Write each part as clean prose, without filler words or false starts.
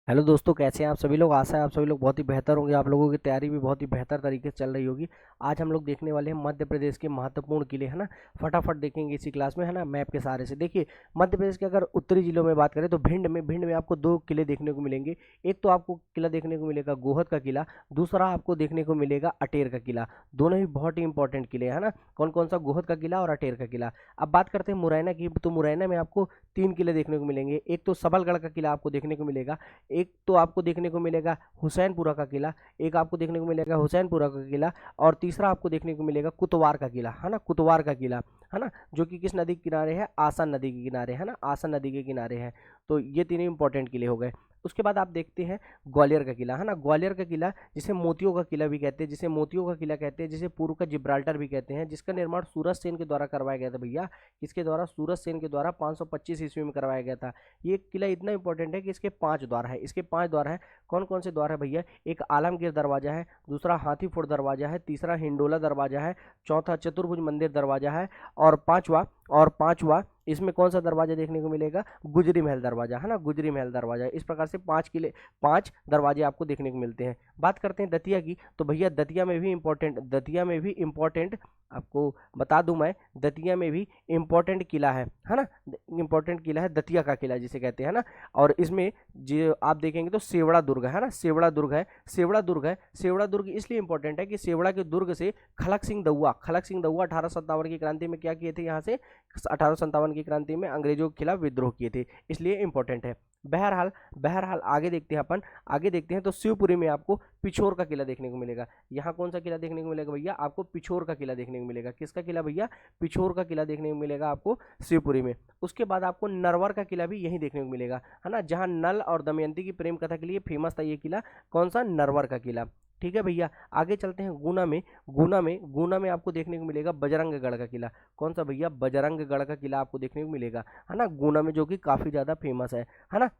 Hello दोस्तों, कैसे हैं आप सभी लोग। आशा है आप सभी लोग बहुत ही बेहतर होंगे। आप लोगों की तैयारी भी बहुत ही बेहतर तरीके से चल रही होगी। आज हम लोग देखने वाले हैं मध्य प्रदेश के महत्वपूर्ण किले, है ना। फटाफट देखेंगे इसी क्लास में, है ना, मैप के सहारे से। देखिए, मध्य प्रदेश के अगर उत्तरी जिलों में बात करें तो भिंड में आपको दो किले देखने को मिलेंगे। एक तो आपको किला देखने को मिलेगा गोहद का किला, दूसरा आपको देखने को मिलेगा अटेर का किला। दोनों ही बहुत ही इंपॉर्टेंट किले, है ना। कौन कौन सा? गोहद का किला और अटेर का किला। अब बात करते हैं मुरैना की, तो मुरैना में आपको तीन किले देखने को मिलेंगे। एक तो सबलगढ़ का किला आपको देखने को मिलेगा, एक तो आपको देखने को मिलेगा हुसैनपुरा का किला, एक आपको देखने को मिलेगा हुसैनपुरा का किला, और तीसरा आपको देखने को मिलेगा कुतवार का किला, है ना, कुतवार का किला, है ना, जो कि किस नदी के किनारे है? आसन नदी के किनारे, है ना, आसन नदी के किनारे है। तो ये तीनों इंपॉर्टेंट किले हो गए। उसके बाद आप देखते हैं ग्वालियर का किला, है ना, ग्वालियर का किला जिसे मोतियों का किला भी कहते हैं, जिसे मोतियों का किला कहते हैं, जिसे पूर्व का जिब्राल्टर भी कहते हैं, जिसका निर्माण सूरज सेन के द्वारा करवाया गया था भैया। किसके द्वारा? सूरज सेन के द्वारा 525 ईस्वी में करवाया गया था। ये किला इतना इंपॉर्टेंट है कि इसके 5 द्वार है, इसके 5 द्वार है। कौन कौन से द्वार है भैया? एक आलमगीर दरवाजा है, दूसरा हाथीफोड़ दरवाजा है, तीसरा हिंडोला दरवाजा है, चौथा चतुर्भुज मंदिर दरवाजा है, और पांचवा इसमें कौन सा दरवाजा देखने को मिलेगा? गुजरी महल दरवाजा, है ना, गुजरी महल दरवाजा। इस प्रकार से 5 किले, 5 दरवाजे आपको देखने को मिलते हैं। बात करते हैं दतिया की, तो भैया दतिया में भी इंपॉर्टेंट आपको बता दूं मैं, दतिया में भी इंपॉर्टेंट किला है ना। इंपॉर्टेंट किला है दतिया का किला जिसे कहते हैं ना। और इसमें जो आप देखेंगे तो सेवड़ा दुर्ग है ना, सेवड़ा दुर्ग इसलिए इंपॉर्टेंट है कि सेवड़ा के दुर्ग से खलक सिंह दउआ 1857 की क्रांति में क्या किए थे? यहाँ से 1857 की क्रांति में अंग्रेजों के खिलाफ विद्रोह किए थे, इसलिए इंपॉर्टेंट है। बहरहाल आगे देखते हैं अपन, आगे देखते हैं तो शिवपुरी में आपको पिछोर का किला देखने को मिलेगा। यहाँ कौन सा किला देखने को मिलेगा भैया? आपको पिछोर का किला देखने को मिलेगा। किसका किला भैया? पिछोर का किला देखने को मिलेगा आपको शिवपुरी में। उसके बाद आपको नरवर का किला भी यहीं देखने को मिलेगा, है ना, जहाँ नल और दमयंती की प्रेम कथा के लिए फेमस था ये किला। कौन सा? नरवर का किला। ठीक है भैया, आगे चलते हैं गुना में आपको देखने को मिलेगा बजरंगगढ़ का किला। कौन सा भैया? बजरंगगढ़ का किला आपको देखने को मिलेगा, है ना, गुना में, जो कि काफी ज्यादा फेमस है ना।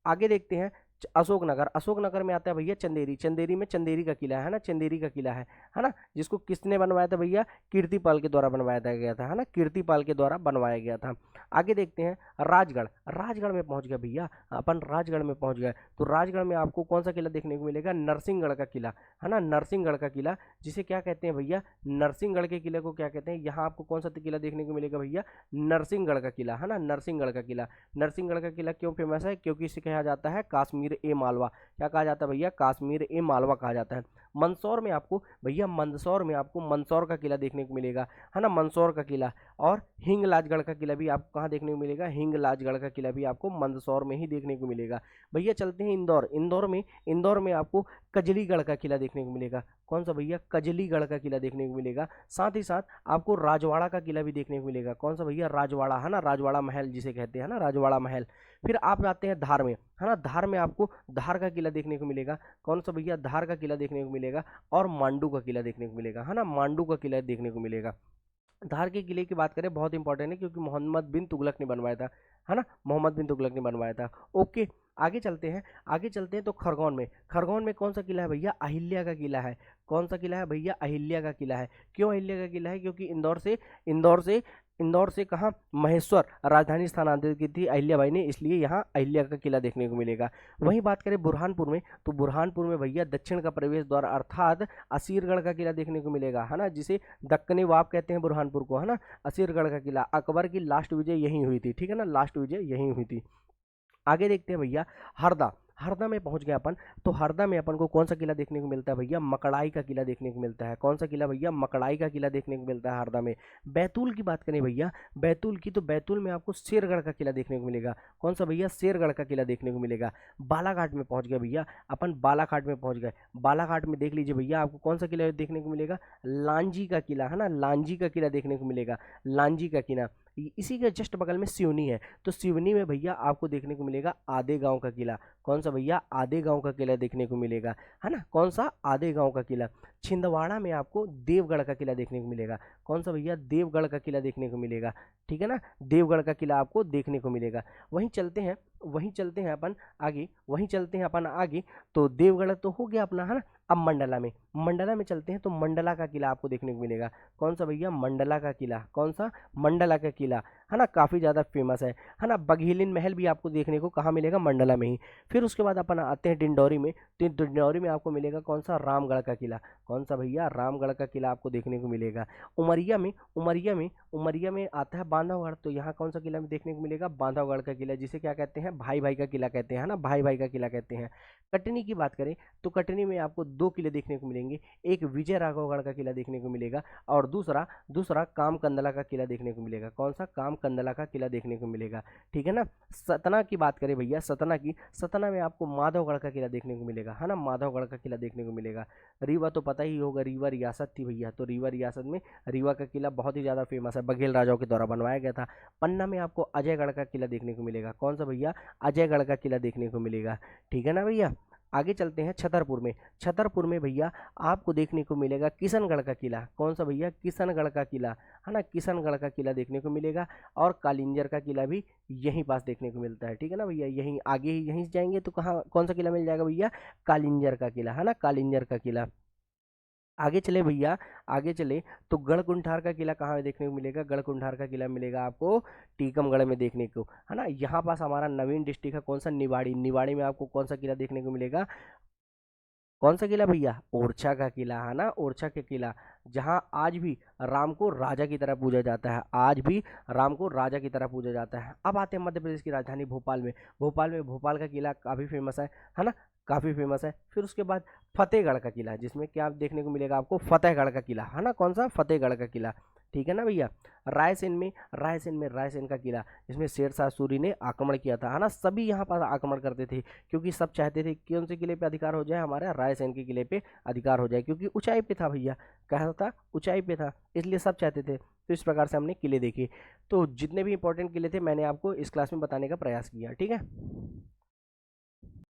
आगे देखते हैं अशोकनगर में आता है भैया चंदेरी में चंदेरी का किला है ना, चंदेरी का किला है ना, जिसको किसने बनवाया था भैया? कीर्तिपाल के द्वारा बनवाया गया था, है ना, कीर्तिपाल के द्वारा बनवाया गया था। आगे देखते हैं राजगढ़ में पहुंच गया भैया, अपन राजगढ़ में पहुंच गए। तो राजगढ़ में आपको कौन सा किला देखने को मिलेगा? नरसिंहगढ़ का किला, है ना, नरसिंहगढ़ का किला, जिसे क्या कहते हैं भैया? नरसिंहगढ़ के किले को क्या कहते हैं? यहाँ आपको कौन सा किला देखने को मिलेगा भैया? नरसिंहगढ़ का किला, है ना, नरसिंहगढ़ का किला। नरसिंहगढ़ का किला क्यों फेमस है? क्योंकि इसे कहा जाता है काश्मीर ए मालवा। क्या कहा जाता है भैया? काश्मीर ए मालवा कहा जाता है। मंदसौर का किला देखने को मिलेगा, है ना, मंदसौर का किला। और हिंगलाजगढ़ का किला भी आपको कहाँ देखने को मिलेगा? हिंगलाजगढ़ का किला भी आपको मंदसौर में ही देखने को मिलेगा। भैया चलते हैं इंदौर में आपको कजलीगढ़ का किला देखने को मिलेगा। कौन सा भैया? कजलीगढ़ का किला देखने को मिलेगा। साथ ही साथ आपको राजवाड़ा का किला भी देखने को मिलेगा। कौन सा भैया? राजवाड़ा, है ना, राजवाड़ा महल जिसे कहते हैं ना, राजवाड़ा महल। फिर आप जाते हैं धार में, है ना, धार में आपको धार का किला देखने को मिलेगा। कौन सा भैया? धार का किला देखने को मिलेगा। और मांडू का किला देखने को मिलेगा, है ना, मांडू का किला देखने को मिलेगा। धार के किले की बात करें, बहुत इंपॉर्टेंट है क्योंकि मोहम्मद बिन तुगलक ने बनवाया था, है ना, मोहम्मद बिन तुगलक ने बनवाया था। ओके, आगे चलते हैं तो खरगोन में कौन सा किला है भैया? अहिल्या का किला है। कौन सा किला है भैया? अहिल्या का किला है। क्यों अहिल्या का किला है? क्योंकि इंदौर से कहाँ? महेश्वर राजधानी स्थानांतरित की थी अहिल्याबाई ने, इसलिए यहाँ अहिल्या का किला देखने को मिलेगा। वहीं बात करें बुरहानपुर में, तो बुरहानपुर में भैया दक्षिण का प्रवेश द्वार अर्थात असीरगढ़ का किला देखने को मिलेगा, है ना, जिसे दक्कनी वाप कहते हैं बुरहानपुर को, है ना, असीरगढ़ का किला। अकबर की लास्ट विजय यहीं हुई थी, ठीक है ना, लास्ट विजय यहीं हुई थी। आगे देखते हैं भैया हरदा में पहुंच गए अपन। तो हरदा में अपन को कौन सा किला देखने को मिलता है भैया? मकड़ाई का किला देखने को मिलता है। कौन सा किला भैया? मकड़ाई का किला देखने को मिलता है हरदा में। बैतूल की बात करें भैया, तो बैतूल में आपको शेरगढ़ का किला देखने को मिलेगा। कौन सा भैया? शेरगढ़ का किला देखने को मिलेगा। बालाघाट में पहुंच गए भैया अपन, बालाघाट में पहुंच गए। बालाघाट में देख लीजिए भैया, आपको कौन सा किला देखने को मिलेगा? लांजी का किला, है ना, लांजी का किला देखने को मिलेगा, लांजी का किला। इसी के जस्ट बगल में सिवनी है, तो सिवनी में भैया आपको देखने को मिलेगा आधे गांव का किला। कौन सा भैया? आधे गांव का किला देखने को मिलेगा, है ना, कौन सा? आधे गांव का किला। छिंदवाड़ा में आपको देवगढ़ का किला देखने को मिलेगा। कौन सा भैया? देवगढ़ का किला देखने को मिलेगा, ठीक है ना, देवगढ़ का किला आपको देखने को मिलेगा। वहीं चलते हैं अपन आगे, तो देवगढ़ तो हो गया अपना, है ना। अब मंडला में चलते हैं तो मंडला का किला आपको देखने को मिलेगा। कौन सा भैया? मंडला का किला। कौन सा? मंडला का किला, है ना, काफ़ी ज़्यादा फेमस है ना। बघेलिन महल भी आपको देखने को कहाँ मिलेगा? मंडला में ही। फिर उसके बाद अपन आते हैं डिंडौरी में, तो डिंडौरी में आपको मिलेगा कौन सा? रामगढ़ का किला। कौन सा भैया? रामगढ़ का किला आपको देखने को मिलेगा। उमरिया में आता है बांधवगढ़, तो यहाँ कौन सा किला में देखने को मिलेगा? बांधवगढ़ का किला, जिसे क्या कहते हैं? भाई भाई का किला कहते हैं, है ना, भाई भाई का किला कहते हैं। कटनी की बात करें तो कटनी में आपको दो किले देखने को मिलेंगे, एक विजय राघवगढ़ का किला देखने को मिलेगा और दूसरा दूसरा कामकंदला का किला देखने को मिलेगा। कौन सा? कामकंदला का किला देखने को मिलेगा, ठीक है ना। सतना की बात करें भैया, सतना में आपको माधवगढ़ का किला देखने को मिलेगा, है ना, माधवगढ़ का किला देखने को मिलेगा। रीवा तो पता ही होगा, रीवा रियासत थी भैया, तो रीवा रियासत में रीवा का किला बहुत ही ज़्यादा फेमस है, बघेल राजाओं के द्वारा बनवाया गया था। पन्ना में आपको अजयगढ़ का किला देखने को मिलेगा। कौन सा भैया? अजयगढ़ का किला देखने को मिलेगा, ठीक है ना भैया। आगे चलते हैं छतरपुर में भैया आपको देखने को मिलेगा किशनगढ़ का किला। कौन सा भैया? किशनगढ़ का किला, है ना, किशनगढ़ का किला देखने को मिलेगा और कालिंजर का किला भी यहीं पास देखने को मिलता है, ठीक है ना भैया। यहीं आगे ही यहीं से जाएंगे तो कहाँ कौन सा किला मिल जाएगा भैया? कालिंजर का किला, है ना, कालिंजर का किला। आगे चले भैया, आगे चले तो गढ़कुंठार का किला कहाँ देखने को मिलेगा? गढ़कुंठार का किला मिलेगा आपको टीकमगढ़ में देखने को, है ना। यहाँ पास हमारा नवीन डिस्ट्रिक्ट है, कौन सा? निवाड़ी में आपको कौन सा किला देखने को मिलेगा? कौन सा किला भैया? ओरछा का किला, है ना, ओरछा के किला, जहां आज भी राम को राजा की तरह पूजा जाता है, आज भी राम को राजा की तरह पूजा जाता है। अब आते हैं मध्य प्रदेश की राजधानी भोपाल का किला काफ़ी फेमस है ना, काफ़ी फेमस है। फिर उसके बाद फतेहगढ़ का किला, जिसमें क्या देखने को मिलेगा आपको? फतेहगढ़ का किला, है ना, कौन सा? फतेहगढ़ का किला, ठीक है ना भैया। रायसेन का किला, जिसमें शेरशाह सूरी ने आक्रमण किया था, है ना। सभी यहाँ पर आक्रमण करते थे क्योंकि सब चाहते थे कौन से किले पे अधिकार हो जाए? हमारा रायसेन के किले पे अधिकार हो जाए, क्योंकि ऊंचाई पे था भैया, कहा था ऊंचाई पे था, इसलिए सब चाहते थे। तो इस प्रकार से हमने किले देखे, तो जितने भी इंपॉर्टेंट किले थे मैंने आपको इस क्लास में बताने का प्रयास किया, ठीक है।